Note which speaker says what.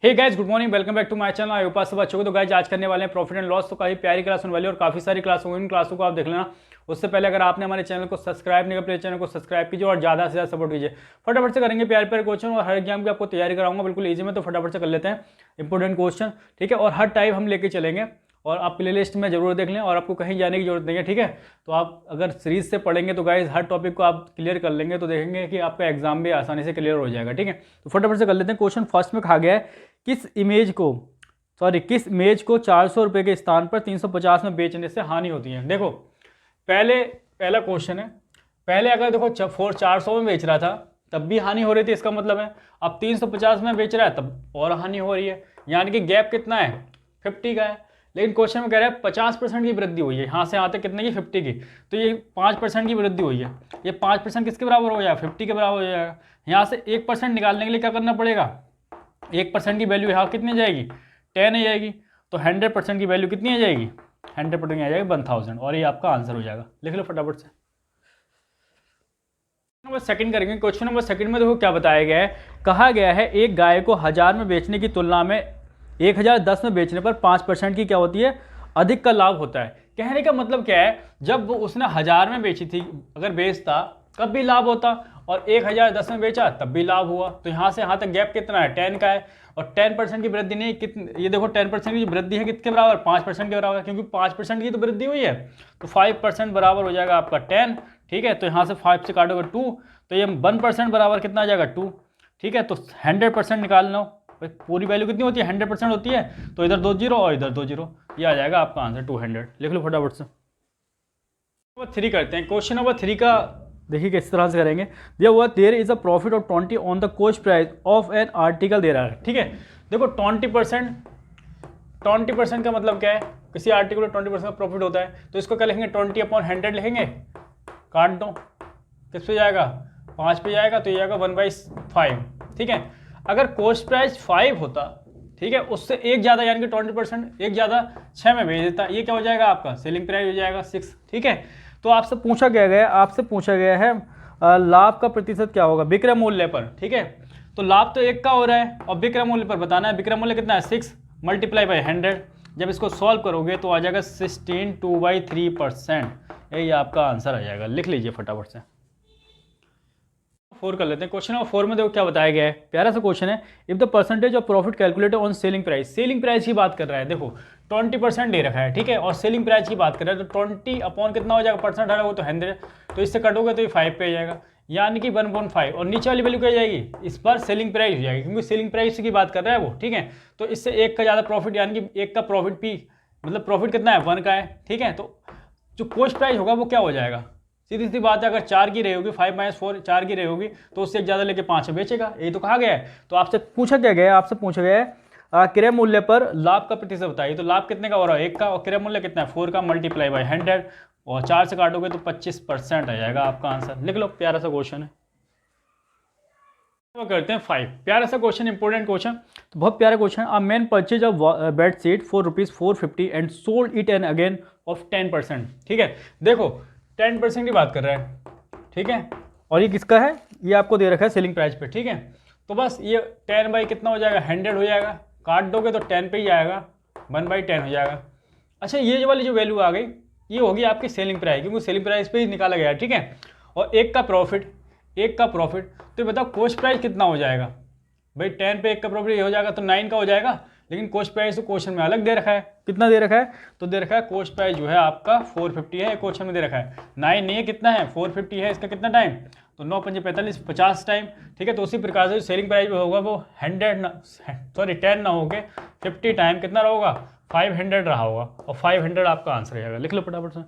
Speaker 1: Hey guys, good morning, welcome back to my channel. I hope आप सब अच्छे हो। तो गाइस आज करने वाले हैं प्रॉफिट एंड लॉस। तो काफी प्यारी क्लास होने वाली है और काफी सारी क्लास होंगी, इन क्लासों को आप देख लेना। उससे पहले अगर आपने हमारे चैनल को सब्सक्राइब नहीं किया, प्लीज चैनल को सब्सक्राइब कीजिए और ज़्यादा से ज़्यादा सपोर्ट कीजिए। फटाफट से करेंगे प्यारे प्यारे क्वेश्चन और हर एग्जाम की आपको तैयारी कराऊंगा बिल्कुल ईजी में। तो फटाफट से कर लेते हैं इंपॉर्टेंट क्वेश्चन, ठीक है। और हर टाइप हम लेके चलेंगे और आप प्ले लिस्ट में जरूर देख लें और आपको कहीं जाने की जरूरत नहीं है, ठीक है। तो आप अगर सीरीज से पढ़ेंगे तो गाइज हर टॉपिक को आप क्लियर कर लेंगे तो देखेंगे कि आपका एग्जाम भी आसानी से क्लियर हो जाएगा, ठीक है। तो फटाफट से कर लेते हैं। क्वेश्चन फर्स्ट में कहा गया है किस इमेज को 400 रुपये के स्थान पर 350 में बेचने से हानि होती है। देखो पहला क्वेश्चन है, पहले अगर देखो 400 में बेच रहा था तब भी हानि हो रही थी, इसका मतलब है अब 350 में बेच रहा है तब और हानि हो रही है, यानी कि गैप कितना है 50 का है। लेकिन क्वेश्चन में कह रहा है 50% की वृद्धि हुई है, यहाँ से आते कितने की 50 की, तो ये 5% की वृद्धि हुई है। ये 5% किसके बराबर हो जाएगा 50 के बराबर हो जाएगा। यहाँ से 1% निकालने के लिए क्या करना पड़ेगा, 1% की वैल्यू यहाँ कितनी जाएगी 10 आ जाएगी, तो 100% की वैल्यू कितनी आ जाएगी 100% आ जाएगी 1000 और ये आपका आंसर हो जाएगा। लिख लो फटाफट से। नंबर सेकंड करेंगे। क्वेश्चन नंबर सेकंड में देखो क्या बताया गया है, कहा गया है एक गाय को 1000 में बेचने की तुलना में 1010 में बेचने पर 5% की क्या होती है अधिक का लाभ होता है। कहने का मतलब क्या है, जब वो उसने 1000 में बेची थी अगर बेचता तब भी लाभ होता और 1010 में बेचा तब भी लाभ हुआ। तो यहाँ से यहाँ तक गैप कितना है 10 का है और 10% की वृद्धि नहीं कितनी, ये देखो 10% की वृद्धि है किसके बराबर 5% के बराबर, क्योंकि 5% की तो वृद्धि हुई है तो 5% बराबर हो जाएगा आपका 10, ठीक है। तो यहाँ से 5 से काटोगे 2 तो ये 1% बराबर कितना आ जाएगा 2, ठीक है। तो 100% निकालना, पूरी वैल्यू कितनी होती है 100% होती है, तो इधर 2 जीरो और इधर 2 जीरो, ये आ जाएगा आपका आंसर 200। लिख लो फटाफट से। नंबर 3 करते हैं। क्वेश्चन नंबर 3 का देखिए किस तरह से करेंगे। दिया हुआ there is a profit of 20 on the cost price of an article दे रहा है, ठीक है। देखो 20% का मतलब क्या है, किसी आर्टिकल में 20% का प्रॉफिट होता है, तो इसको क्या लिखेंगे 20/100 लिखेंगे, काट दो किस पे जाएगा 5 पे जाएगा, तो ये जाएगा 1/5, ठीक है। अगर कॉस्ट प्राइस 5 होता, ठीक है, उससे एक ज़्यादा यानी कि 20% एक ज़्यादा 6 में भेज देता, ये क्या हो जाएगा आपका सेलिंग प्राइस हो जाएगा 6, ठीक है। तो आपसे पूछा गया है लाभ का प्रतिशत क्या होगा विक्रय मूल्य पर, ठीक है। तो लाभ तो 1 का हो रहा है और विक्रय मूल्य पर बताना है, विक्रय मूल्य कितना है 6 मल्टीप्लाई बाई 100। जब इसको सॉल्व करोगे तो आ जाएगा 16/2/3%, यही आपका आंसर आ जाएगा। लिख लीजिए फटाफट से। 4 कर लेते हैं। क्वेश्चन नंबर 4 में देखो क्या बताया गया है, प्यारा सा क्वेश्चन है। If the percentage of profit calculated on selling price, selling price की बात कर रहा है, देखो 20% दे रखा है, ठीक है, और सेलिंग प्राइस की बात कर रहा है, तो 20 अपॉन कितना हो जाएगा परसेंट आ रहा तो 100, तो इससे कटोगे तो ये 5 पे आ जाएगा, यानी कि 1/5 और नीचे वाली वैल्यू क्या जाएगी इस बार सेलिंग प्राइस हो जाएगी, क्योंकि सेलिंग प्राइस की बात कर रहा है वो, ठीक है। तो इससे 1 का ज़्यादा प्रॉफिट यानी कि 1 का प्रॉफिट भी मतलब प्रॉफिट कितना है 1 का है, ठीक है। तो जो कॉस्ट प्राइस होगा वो क्या हो जाएगा, सीधी सी बात है, अगर 4 की रही होगी 5 - 4 4 की रही होगी तो उससे एक ज़्यादा लेके 5 बेचेगा, यही तो कहा गया है। तो आपसे पूछा गया है क्रय मूल्य पर लाभ का प्रतिशत बताइए। तो लाभ कितने का हो रहा है 1 का और क्रय मूल्य कितना है 4 का मल्टीप्लाई बाई 100 और 4 से काटोगे तो 25% आ जाएगा आपका आंसर। लिख लो, प्यारा सा क्वेश्चन है। तो करते हैं 5, प्यारा सा क्वेश्चन, इंपॉर्टेंट क्वेश्चन, तो बहुत प्यारा question. A man purchase of bed sheet for ₹450 and sold it and again of 10%, ठीक है। देखो 10% की बात कर रहा है, ठीक है, और ये किसका है, ये आपको दे रखा है सेलिंग प्राइस पे, ठीक है। तो बस ये 10 बाई कितना हो जाएगा 100 हो जाएगा, काट दोगे तो 10 पे ही आएगा 1/10 हो जागा। अच्छा ये वाली जो वैल्यू आ गई ये होगी आपकी सेलिंग प्राइस, क्योंकि सेलिंग प्राइस पे ही निकाला गया है, ठीक है। और 1 का प्रॉफिट, तो बताओ कॉस्ट प्राइस कितना हो जाएगा भाई, 10 पे 1 का प्रॉफिट हो जाएगा तो 9 का हो जाएगा, लेकिन कॉस्ट प्राइस तो क्वेश्चन में अलग दे रखा है, कितना दे रखा है, तो दे रखा है कॉस्ट प्राइस जो है आपका 450 है, क्वेश्चन में दे रखा है 9 नहीं है, कितना है 450 है, इसका कितना टाइम, तो 9 × 5 = 45 50 टाइम, ठीक है। तो उसी प्रकार से सेलिंग प्राइस होगा वो 10 ना होके 50 टाइम कितना रहा होगा 500 रहा होगा और 500 आपका आंसर रहेगा। लिख लो फटाफट से।